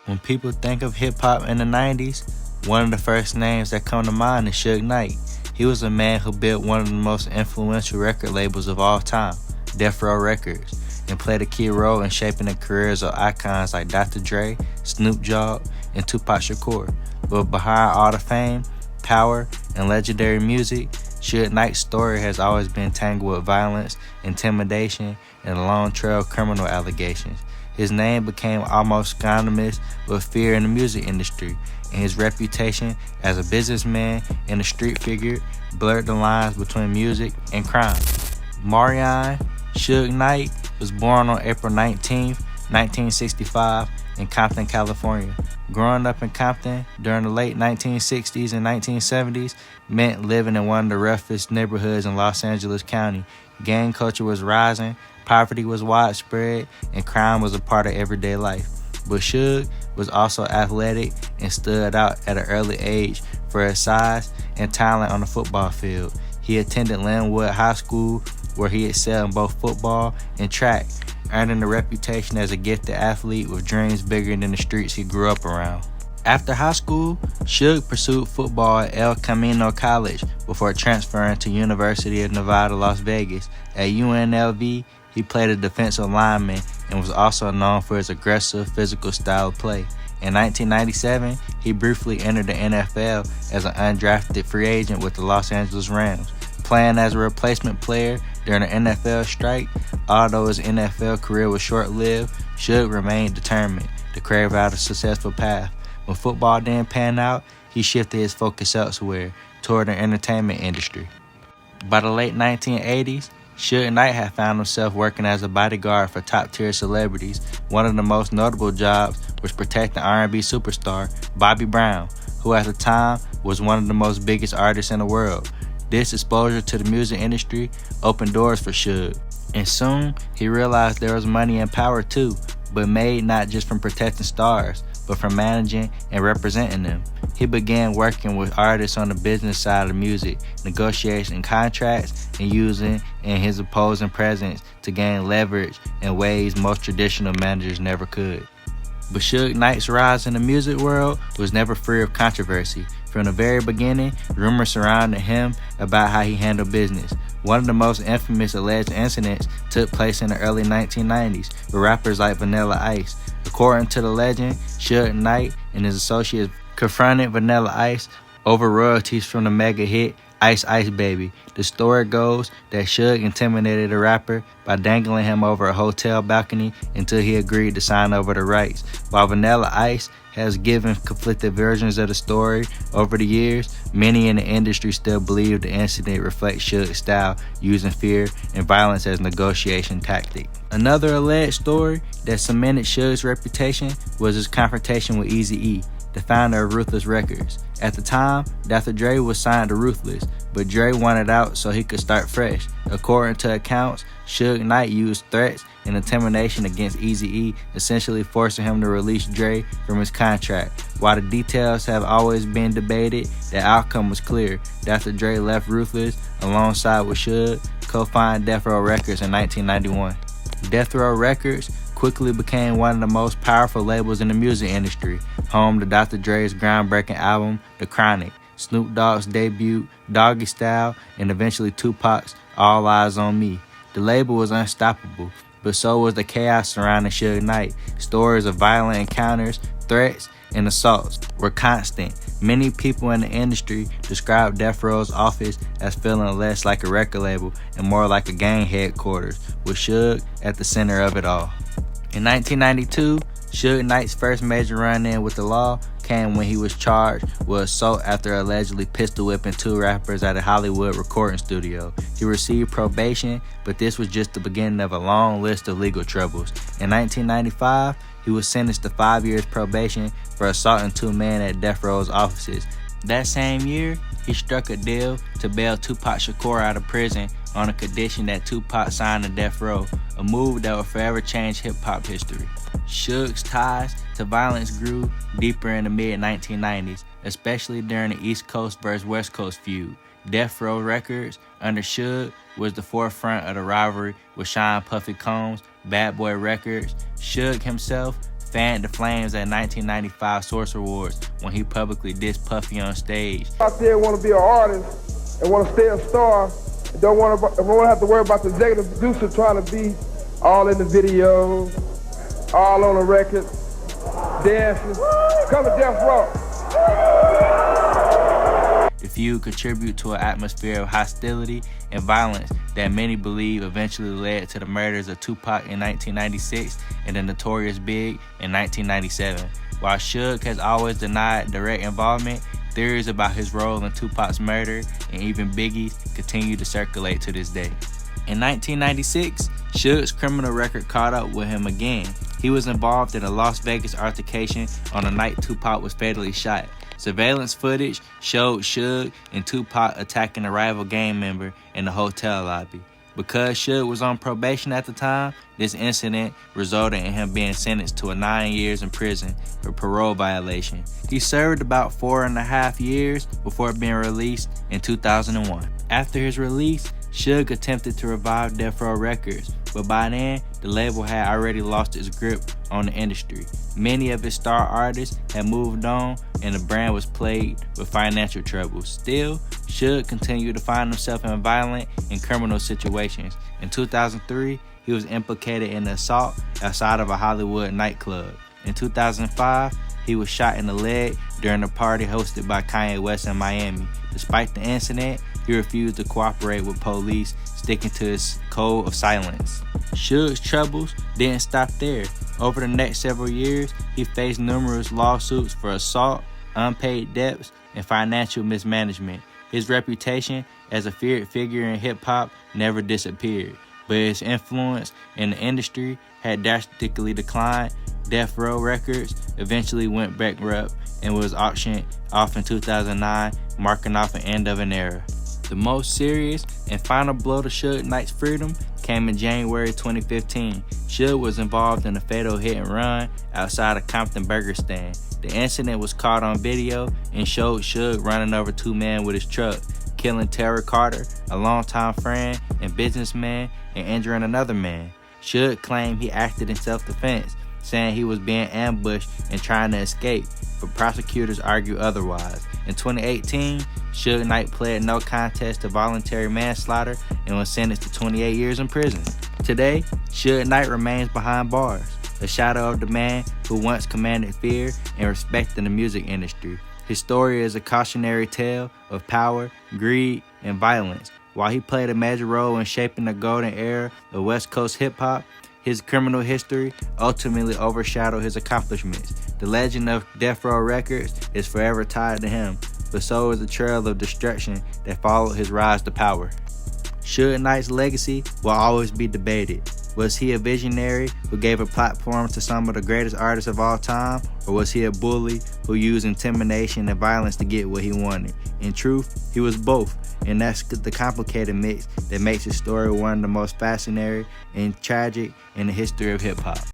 When people think of hip-hop in the 90s, one of the first names that come to mind is Suge Knight. He was a man who built one of the most influential record labels of all time, Death Row Records, and played a key role in shaping the careers of icons like Dr. Dre, Snoop Dogg, and Tupac Shakur. But behind all the fame, power, and legendary music, Suge Knight's story has always been tangled with violence, intimidation, and a long trail of criminal allegations. His name became almost synonymous with fear in the music industry, and his reputation as a businessman and a street figure blurred the lines between music and crime. Marion Suge Knight was born on April 19, 1965 in Compton, California. Growing up in Compton during the late 1960s and 1970s meant living in one of the roughest neighborhoods in Los Angeles County. Gang culture was rising, poverty was widespread, and crime was a part of everyday life. But Suge was also athletic and stood out at an early age for his size and talent on the football field. He attended Linwood High School, where he excelled in both football and track, earning a reputation as a gifted athlete with dreams bigger than the streets he grew up around. After high school, Suge pursued football at El Camino College before transferring to University of Nevada, Las Vegas. At UNLV, he played a defensive lineman and was also known for his aggressive physical style of play. In 1997, he briefly entered the NFL as an undrafted free agent with the Los Angeles Rams. Playing as a replacement player during the NFL strike, although his NFL career was short-lived, Suge remained determined to carve out a successful path. When football didn't pan out, he shifted his focus elsewhere, toward the entertainment industry. By the late 1980s, Suge Knight had found himself working as a bodyguard for top-tier celebrities. One of the most notable jobs was protecting R&B superstar Bobby Brown, who at the time was one of the most biggest artists in the world. This exposure to the music industry opened doors for Suge, and soon he realized there was money and power too, but made not just from protecting stars, but from managing and representing them. He began working with artists on the business side of music, negotiating contracts and using his imposing presence to gain leverage in ways most traditional managers never could. But Suge Knight's rise in the music world was never free of controversy. From the very beginning, rumors surrounded him about how he handled business. One of the most infamous alleged incidents took place in the early 1990s with rappers like Vanilla Ice. According to the legend, Suge Knight and his associates confronted Vanilla Ice over royalties from the mega hit Ice Ice Baby. The story goes that Suge intimidated the rapper by dangling him over a hotel balcony until he agreed to sign over the rights. While Vanilla Ice has given conflicted versions of the story over the years, many in the industry still believe the incident reflects Suge's style, using fear and violence as a negotiation tactic. Another alleged story that cemented Suge's reputation was his confrontation with Eazy-E, the founder of Ruthless Records. At the time, Dr. Dre was signed to Ruthless, but Dre wanted out so he could start fresh. According to accounts, Suge Knight used threats and intimidation against Eazy-E, essentially forcing him to release Dre from his contract. While the details have always been debated, the outcome was clear. Dr. Dre left Ruthless alongside with Suge, co-founding Death Row Records in 1991. Death Row Records quickly became one of the most powerful labels in the music industry, home to Dr. Dre's groundbreaking album, The Chronic, Snoop Dogg's debut, Doggy Style, and eventually Tupac's All Eyes on Me. The label was unstoppable, but so was the chaos surrounding Suge Knight. Stories of violent encounters, threats, and assaults were constant. Many people in the industry described Death Row's office as feeling less like a record label and more like a gang headquarters, with Suge at the center of it all. In 1992, Suge Knight's first major run-in with the law came when he was charged with assault after allegedly pistol whipping two rappers at a Hollywood recording studio. He received probation, but this was just the beginning of a long list of legal troubles. In 1995, he was sentenced to 5 years probation for assaulting two men at Death Row's offices. That same year, he struck a deal to bail Tupac Shakur out of prison on a condition that Tupac signed to Death Row, a move that would forever change hip-hop history. Suge's ties to violence grew deeper in the mid-1990s, especially during the East Coast vs. West Coast feud. Death Row Records, under Suge, was the forefront of the rivalry with Sean Puffy Combs' Bad Boy Records. Suge himself fanned the flames at 1995 Source Awards when he publicly dissed Puffy on stage. Out there want to be an artist and want to stay a star, and don't want to have to worry about the executive producer trying to be all in the video, all on the record, dancing. Come to Death Row. The feud contributed to an atmosphere of hostility and violence that many believe eventually led to the murders of Tupac in 1996 and the Notorious Big in 1997. While Suge has always denied direct involvement, theories about his role in Tupac's murder and even Biggie's continue to circulate to this day. In 1996, Suge's criminal record caught up with him again. He was involved in a Las Vegas altercation on the night Tupac was fatally shot. Surveillance footage showed Suge and Tupac attacking a rival gang member in the hotel lobby. Because Suge was on probation at the time, this incident resulted in him being sentenced to 9 years in prison for parole violation. He served about 4.5 years before being released in 2001. After his release, Suge attempted to revive Death Row Records, but by then, the label had already lost its grip on the industry. Many of its star artists had moved on, and the brand was plagued with financial troubles. Still, Suge continued to find himself in violent and criminal situations. In 2003, he was implicated in an assault outside of a Hollywood nightclub. In 2005, he was shot in the leg during a party hosted by Kanye West in Miami. Despite the incident, he refused to cooperate with police, sticking to his code of silence. Suge's troubles didn't stop there. Over the next several years, he faced numerous lawsuits for assault, unpaid debts, and financial mismanagement. His reputation as a feared figure in hip-hop never disappeared, but his influence in the industry had drastically declined. Death Row Records eventually went bankrupt and was auctioned off in 2009, marking off an end of an era. The most serious and final blow to Suge Knight's freedom came in January 2015. Suge was involved in a fatal hit and run outside a Compton burger stand. The incident was caught on video and showed Suge running over two men with his truck, killing Terry Carter, a longtime friend and businessman, and injuring another man. Suge claimed he acted in self-defense, saying he was being ambushed and trying to escape, but prosecutors argue otherwise. In 2018, Suge Knight pled no contest to voluntary manslaughter and was sentenced to 28 years in prison. Today, Suge Knight remains behind bars, a shadow of the man who once commanded fear and respect in the music industry. His story is a cautionary tale of power, greed, and violence. While he played a major role in shaping the golden era of West Coast hip-hop, his criminal history ultimately overshadowed his accomplishments. The legend of Death Row Records is forever tied to him, but so is the trail of destruction that followed his rise to power. Suge Knight's legacy will always be debated. Was he a visionary who gave a platform to some of the greatest artists of all time, or was he a bully who used intimidation and violence to get what he wanted? In truth, he was both, and that's the complicated mix that makes his story one of the most fascinating and tragic in the history of hip-hop.